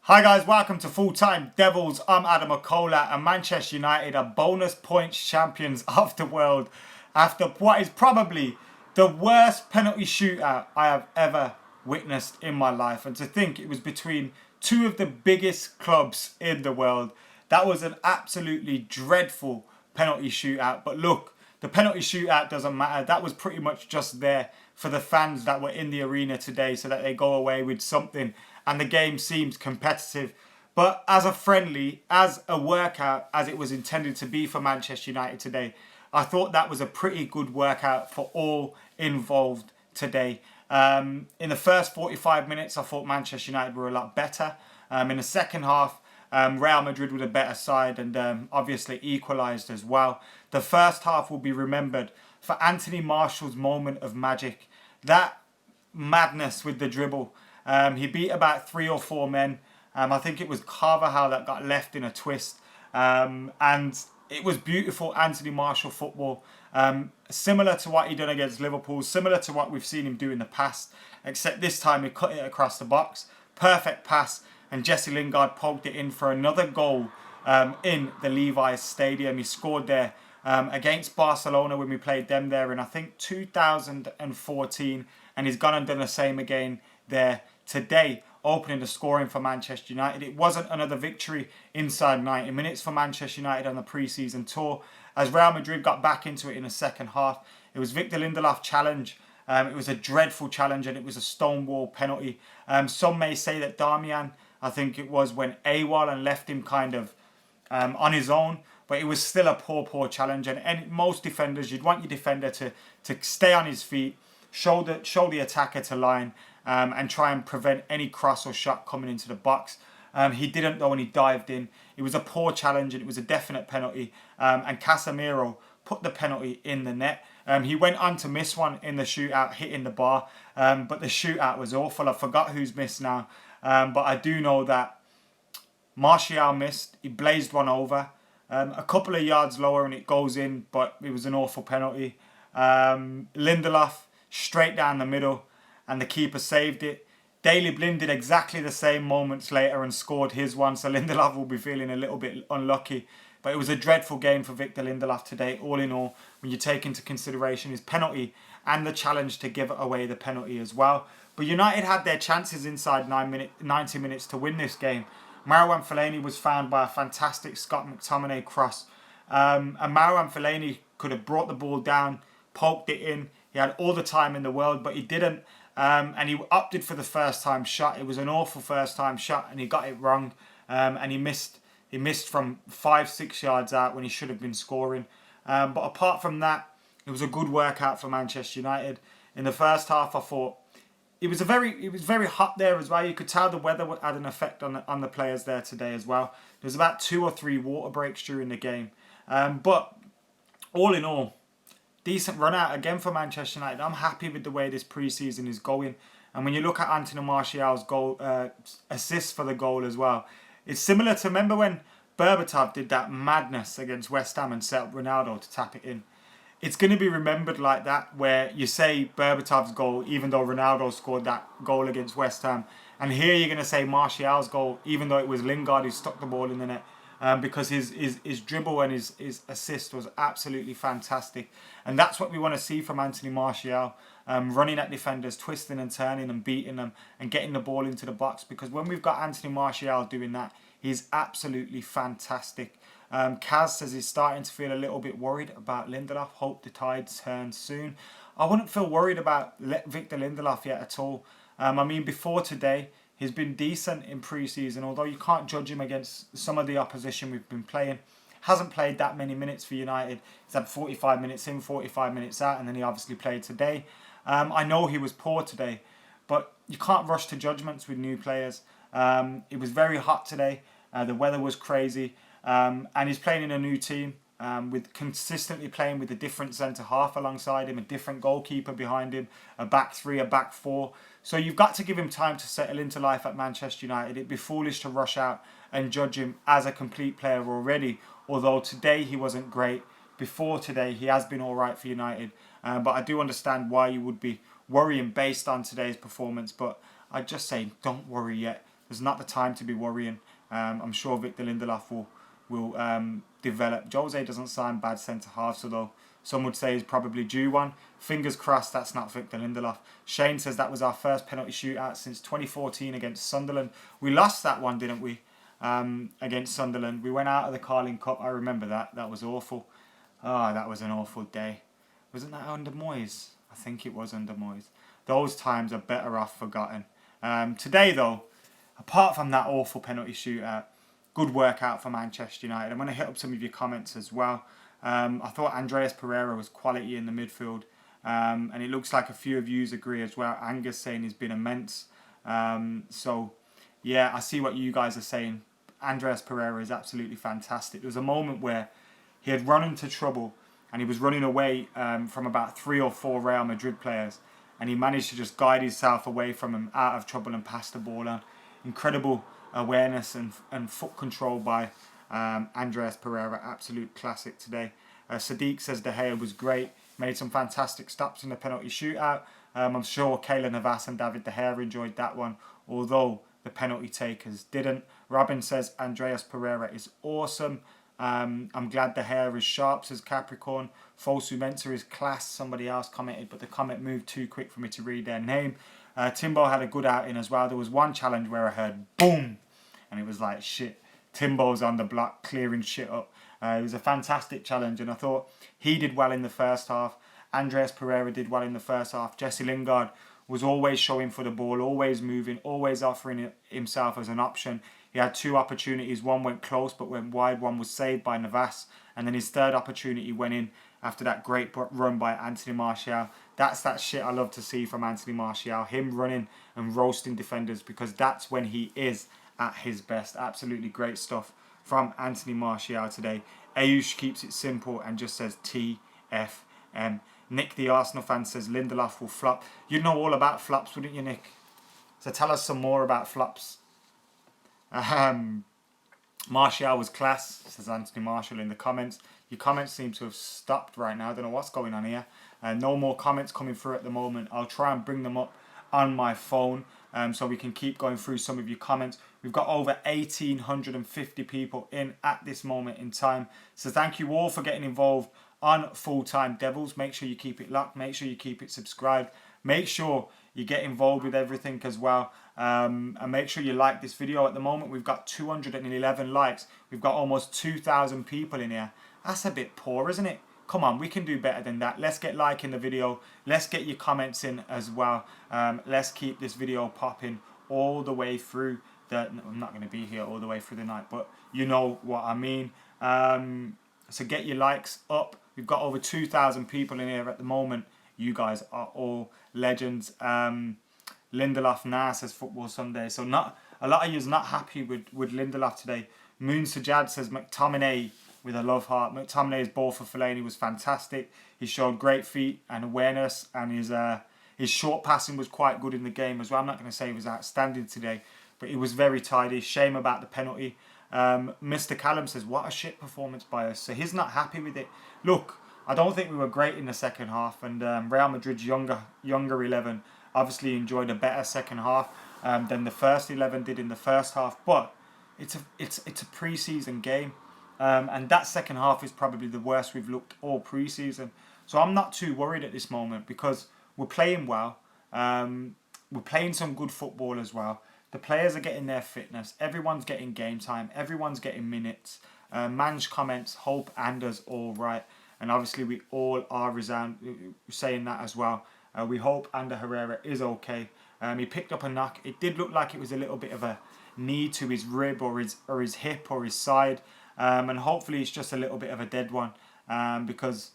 Hi guys, welcome to Full Time Devils. I'm Adam McKola, and Manchester United are bonus points champions of the world after what is probably the worst penalty shootout I have ever witnessed in my life. And to think it was between two of the biggest clubs in the world. That was an absolutely dreadful penalty shootout. But look, the penalty shootout doesn't matter. That was pretty much just there for the fans that were in the arena today so that they go away with something and the game seems competitive. But as a friendly, as a workout, as it was intended to be for Manchester United today, I thought that was a pretty good workout for all involved today. In the first 45 minutes, I thought Manchester United were a lot better. In the second half, Real Madrid were the better side and obviously equalised as well. The first half will be remembered for Anthony Martial's moment of magic. That madness with the dribble. He beat about 3 or 4 men. I think it was Carvajal that got left in a twist. And it was beautiful Anthony Martial football. Similar to what he done against Liverpool. Similar to what we've seen him do in the past. Except this time he cut it across the box. Perfect pass. And Jesse Lingard poked it in for another goal in the Levi's Stadium. He scored there against Barcelona when we played them there in I think 2014. And he's gone and done the same again there today, opening the scoring for Manchester United. It wasn't another victory inside 90 minutes for Manchester United on the pre-season tour, as Real Madrid got back into it in the second half. It was Victor Lindelöf challenge. It was a dreadful challenge and it was a stonewall penalty. Some may say that Darmian, I think it was, went AWOL and left him kind of on his own, but it was still a poor challenge. And most defenders, you'd want your defender to stay on his feet, show the attacker to line, and try and prevent any cross or shot coming into the box. He didn't though, and he dived in. It was a poor challenge and it was a definite penalty. And Casemiro put the penalty in the net. He went on to miss one in the shootout, hitting the bar. But the shootout was awful. I forgot who's missed now. But I do know that Martial missed. He blazed one over. A couple of yards lower and it goes in, but it was an awful penalty. Lindelöf straight down the middle, and the keeper saved it. Daley Blind did exactly the same moments later and scored his one, so Lindelöf will be feeling a little bit unlucky. But it was a dreadful game for Victor Lindelöf today, all in all, when you take into consideration his penalty and the challenge to give away the penalty as well. But United had their chances inside 90 minutes to win this game. Marouane Fellaini was found by a fantastic Scott McTominay cross. And Marouane Fellaini could have brought the ball down, poked it in. He had all the time in the world, but he didn't. And he opted for the first time shot. It was an awful first time shot and he got it wrong. And he missed from 5-6 yards out when he should have been scoring. But apart from that, it was a good workout for Manchester United. In the first half, I thought it was very hot there as well. You could tell the weather had an effect on the players there today as well. There was about 2 or 3 water breaks during the game. But all in all, decent run out again for Manchester United. I'm happy with the way this pre-season is going. And when you look at Anthony Martial's goal, assist for the goal as well, it's similar to, remember when Berbatov did that madness against West Ham and set up Ronaldo to tap it in? It's going to be remembered like that, where you say Berbatov's goal, even though Ronaldo scored that goal against West Ham. And here you're going to say Martial's goal, even though it was Lingard who stuck the ball in the net. Because his dribble and his assist was absolutely fantastic. And that's what we want to see from Anthony Martial, running at defenders, twisting and turning and beating them and getting the ball into the box. Because when we've got Anthony Martial doing that, he's absolutely fantastic. Kaz says he's starting to feel a little bit worried about Lindelöf. Hope the tide turns soon. I wouldn't feel worried about Victor Lindelöf yet at all. I mean, before today, he's been decent in pre-season, although you can't judge him against some of the opposition we've been playing. Hasn't played that many minutes for United. He's had 45 minutes in, 45 minutes out, and then he obviously played today. I know he was poor today, but you can't rush to judgments with new players. It was very hot today. The weather was crazy. And he's playing in a new team, with consistently playing with a different centre-half alongside him, a different goalkeeper behind him, a back 3, a back 4. So you've got to give him time to settle into life at Manchester United. It'd be foolish to rush out and judge him as a complete player already. Although today he wasn't great. Before today he has been alright for United. But I do understand why you would be worrying based on today's performance. But I'd just say don't worry yet. there's not the time to be worrying. I'm sure Victor Lindelöf will develop. Jose doesn't sign bad centre-halves, although some would say he's probably due one. Fingers crossed that's not Victor Lindelöf. Shane says that was our first penalty shootout since 2014 against Sunderland. We lost that one, didn't we? Against Sunderland. We went out of the Carling Cup. I remember that. That was awful. That was an awful day. Wasn't that under Moyes? I think it was under Moyes. Those times are better off forgotten. Today, though, apart from that awful penalty shootout, good work out for Manchester United. I'm going to hit up some of your comments as well. I thought Andreas Pereira was quality in the midfield. And it looks like a few of you agree as well. Angus saying he's been immense. So, yeah, I see what you guys are saying. Andreas Pereira is absolutely fantastic. There was a moment where he had run into trouble and he was running away from about 3 or 4 Real Madrid players. And he managed to just guide himself away from him, out of trouble, and pass the ball on. Incredible awareness and foot control by Andreas Pereira. Absolute classic today. Sadiq says De Gea was great. Made some fantastic stops in the penalty shootout. I'm sure Keylor Navas and David De Gea enjoyed that one, although the penalty takers didn't. Robin says Andreas Pereira is awesome. I'm glad De Gea is sharp, says Capricorn. Fosu Mensah is class, somebody else commented, but the comment moved too quick for me to read their name. Timbo had a good outing as well. There was one challenge where I heard boom, and it was like, shit, Timbo's on the block clearing shit up. It was a fantastic challenge, and I thought he did well in the first half. Andreas Pereira did well in the first half. Jesse Lingard was always showing for the ball, always moving, always offering himself as an option. He had 2 opportunities. One went close but went wide. One was saved by Navas. And then his third opportunity went in after that great run by Anthony Martial. That's that shit I love to see from Anthony Martial. Him running and roasting defenders, because that's when he is at his best. Absolutely great stuff from Anthony Martial today. Ayush keeps it simple and just says TFM. Nick, the Arsenal fan, says Lindelöf will flop. You'd know all about flops, wouldn't you, Nick? So tell us some more about flops. Martial was class, says Anthony Marshall in the comments. Your comments seem to have stopped right now. I don't know what's going on here. No more comments coming through at the moment. I'll try and bring them up on my phone so we can keep going through some of your comments. We've got over 1,850 people in at this moment in time. So thank you all for getting involved on Full Time Devils. Make sure you keep it locked. Make sure you keep it subscribed. Make sure you get involved with everything as well. And make sure you like this video. At the moment, we've got 211 likes. We've got almost 2,000 people in here. That's a bit poor, isn't it? Come on, we can do better than that. Let's get liking the video. Let's get your comments in as well. Let's keep this video popping all the way through the... I'm not going to be here all the way through the night, but you know what I mean. So get your likes up. We've got over 2,000 people in here at the moment. You guys are all legends. Lindelöf now says Football Sunday. So not a lot of you is not happy with Lindelöf today. Moon Sajad says McTominay with a love heart. McTominay's ball for Fellaini was fantastic. He showed great feet and awareness, and his short passing was quite good in the game as well. I'm not going to say he was outstanding today, but he was very tidy. Shame about the penalty. Mr. Callum says, what a shit performance by us. So he's not happy with it. Look, I don't think we were great in the second half, and Real Madrid's younger 11 obviously enjoyed a better second half than the first 11 did in the first half. But it's a pre-season game, and that second half is probably the worst we've looked all pre-season. So I'm not too worried at this moment because we're playing well. We're playing some good football as well. The players are getting their fitness. Everyone's getting game time. Everyone's getting minutes. Manj comments, hope Anders all right. And obviously we all are saying that as well. We hope Ander Herrera is okay. He picked up a knock. It did look like it was a little bit of a knee to his rib or his hip or his side. And hopefully it's just a little bit of a dead one. Because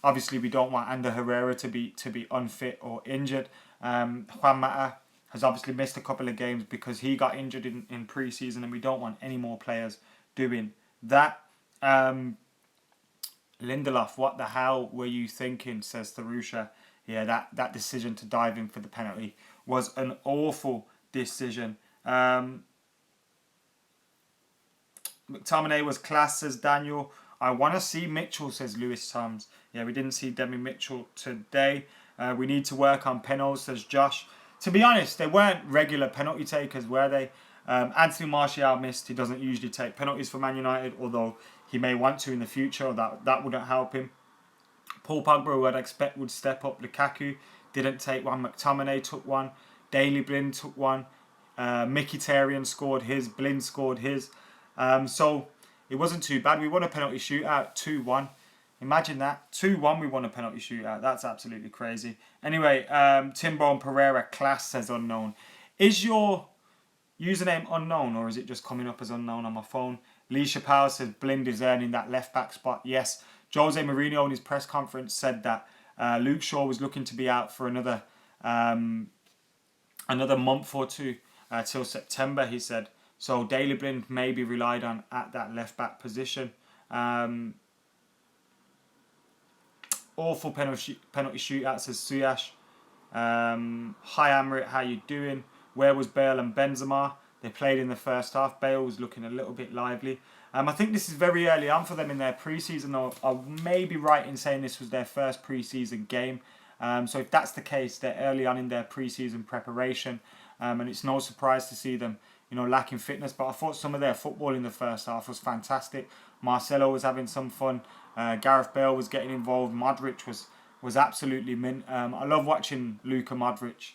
obviously we don't want Ander Herrera to be unfit or injured. Juan Mata has obviously missed a couple of games because he got injured in pre-season, and we don't want any more players doing that. Lindelöf, what the hell were you thinking, says Tharusha. Yeah, that decision to dive in for the penalty was an awful decision. McTominay was class, says Daniel. I want to see Mitchell, says Lewis Toms. Yeah, we didn't see Demi Mitchell today. We need to work on penalties, says Josh. To be honest, they weren't regular penalty takers, were they? Anthony Martial missed. He doesn't usually take penalties for Man United, although he may want to in the future. That wouldn't help him. Paul Pogba, who I'd expect would step up. Lukaku didn't take one. McTominay took one. Daley Blind took one. Mkhitaryan scored his. Blind scored his. So it wasn't too bad. We won a penalty shootout 2-1. Imagine that. 2-1 we won a penalty shootout. That's absolutely crazy. Anyway, Timbo and Pereira class says unknown. Is your username unknown, or is it just coming up as unknown on my phone? Lee Chappelle says Blind is earning that left back spot. Yes. Jose Mourinho in his press conference said that Luke Shaw was looking to be out for another month or two till September, he said. So Daley Blind may be relied on at that left back position. Awful penalty shootout, says Suyash. Hi Amrit, how you doing? Where was Bale and Benzema? They played in the first half. Bale was looking a little bit lively. I think this is very early on for them in their pre-season, though. I may be right in saying this was their first pre-season game. So if that's the case, they're early on in their pre-season preparation. And it's no surprise to see them, lacking fitness. But I thought some of their football in the first half was fantastic. Marcelo was having some fun. Gareth Bale was getting involved. Modrić was absolutely mint. I love watching Luka Modrić.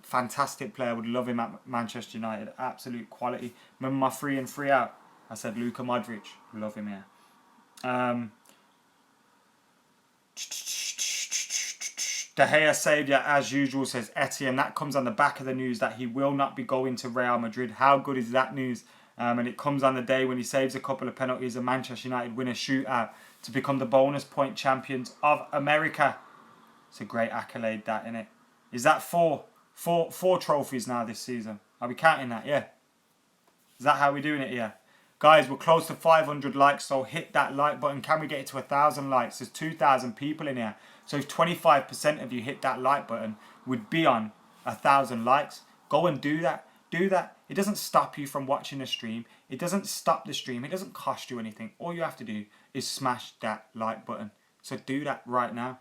Fantastic player. Would love him at Manchester United. Absolute quality. Remember my 3 in 3 out? I said Luka Modrić. Love him here. De Gea saviour as usual, says Etienne. That comes on the back of the news that he will not be going to Real Madrid. How good is that news? And it comes on the day when he saves a couple of penalties and Manchester United win a shootout to become the bonus point champions of America. It's a great accolade, that, innit? Is that four trophies now this season? Are we counting that? Yeah. Is that how we're doing it? Yeah. Guys, we're close to 500 likes, so hit that like button. Can we get it to 1,000 likes? There's 2,000 people in here. So if 25% of you hit that like button, we'd be on 1,000 likes. Go and do that. Do that. It doesn't stop you from watching the stream. It doesn't stop the stream. It doesn't cost you anything. All you have to do is smash that like button. So do that right now.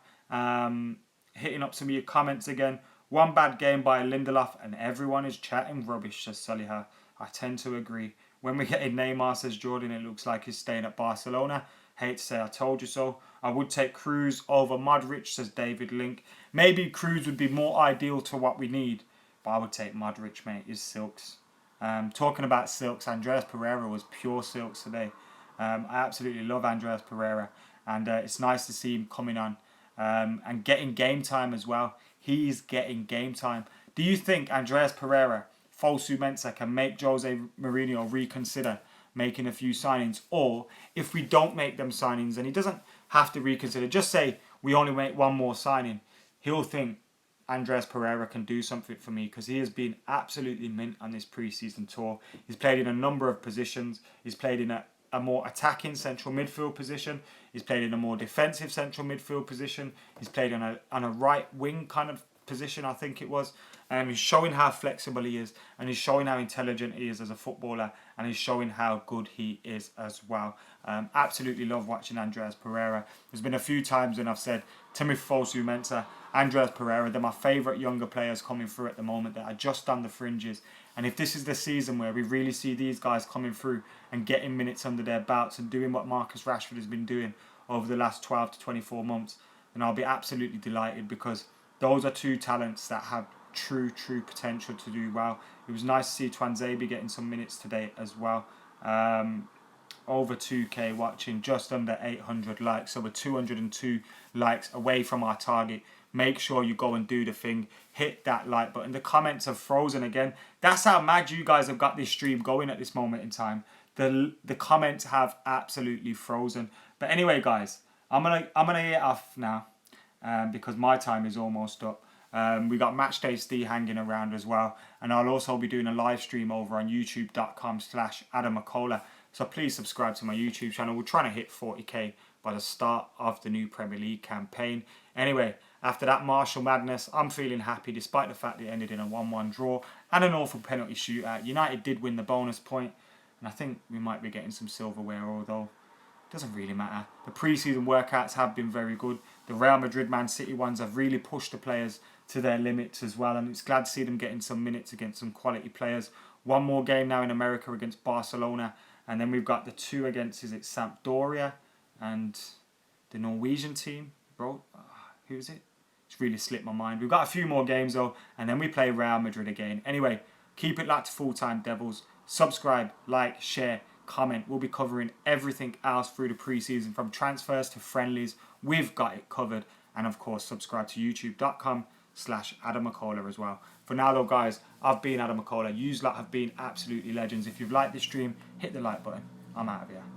Hitting up some of your comments again. One bad game by Lindelöf and everyone is chatting rubbish, says Soliha. I tend to agree. When we get in Neymar, says Jordan, it looks like he's staying at Barcelona. Hate to say I told you so. I would take Cruz over Modrić, says David Link. Maybe Cruz would be more ideal to what we need. But I would take Modrić, mate. He's silks. Talking about silks, Andreas Pereira was pure silks today. I absolutely love Andreas Pereira. And it's nice to see him coming on and getting game time as well. He's getting game time. Do you think Andreas Pereira, Fosu Mensah can make Jose Mourinho reconsider making a few signings? Or if we don't make them signings, and he doesn't have to reconsider, just say we only make one more signing, he'll think Andreas Pereira can do something for me, because he has been absolutely mint on this pre-season tour. He's played in a number of positions. He's played in a more attacking central midfield position. He's played in a more defensive central midfield position. He's played on a right wing kind of position, I think it was. He's showing how flexible he is, and he's showing how intelligent he is as a footballer, and he's showing how good he is as well. Absolutely love watching Andreas Pereira. There's been a few times when I've said Timothy Fosu Mensah, Andreas Pereira, they're my favourite younger players coming through at the moment that are just on the fringes. And if this is the season where we really see these guys coming through and getting minutes under their belts and doing what Marcus Rashford has been doing over the last 12 to 24 months, then I'll be absolutely delighted, because those are two talents that have true potential to do well. It was nice to see Twanzebe getting some minutes today as well. Over 2k watching, just under 800 likes, so we're 202 likes away from our target. Make sure you go and do the thing. Hit that like button. The comments have frozen again. That's how mad you guys have got this stream going at this moment in time. The comments have absolutely frozen. But anyway, guys, I'm gonna get off now because my time is almost up. We got Matchday Steve hanging around as well, and I'll also be doing a live stream over on youtube.com/Adam McKola. So please subscribe to my YouTube channel. We're trying to hit 40k by the start of the new Premier League campaign. Anyway, after that Martial madness, I'm feeling happy despite the fact it ended in a 1-1 draw and an awful penalty shootout. United did win the bonus point, and I think we might be getting some silverware, although it doesn't really matter. The pre-season workouts have been very good. The Real Madrid, Man City ones have really pushed the players to their limits as well, and it's glad to see them getting some minutes against some quality players. one more game now in America against Barcelona. And then we've got the 2 against, is it Sampdoria and the Norwegian team? Bro, who is it? It's really slipped my mind. We've got a few more games though. And then we play Real Madrid again. Anyway, keep it locked to Full Time Devils. Subscribe, like, share, comment. We'll be covering everything else through the preseason, from transfers to friendlies. We've got it covered. And of course, subscribe to youtube.com/Adam McKola as well. For now though, guys, I've been Adam McKola. You lot have been absolutely legends. If you've liked this stream, hit the like button. I'm out of here.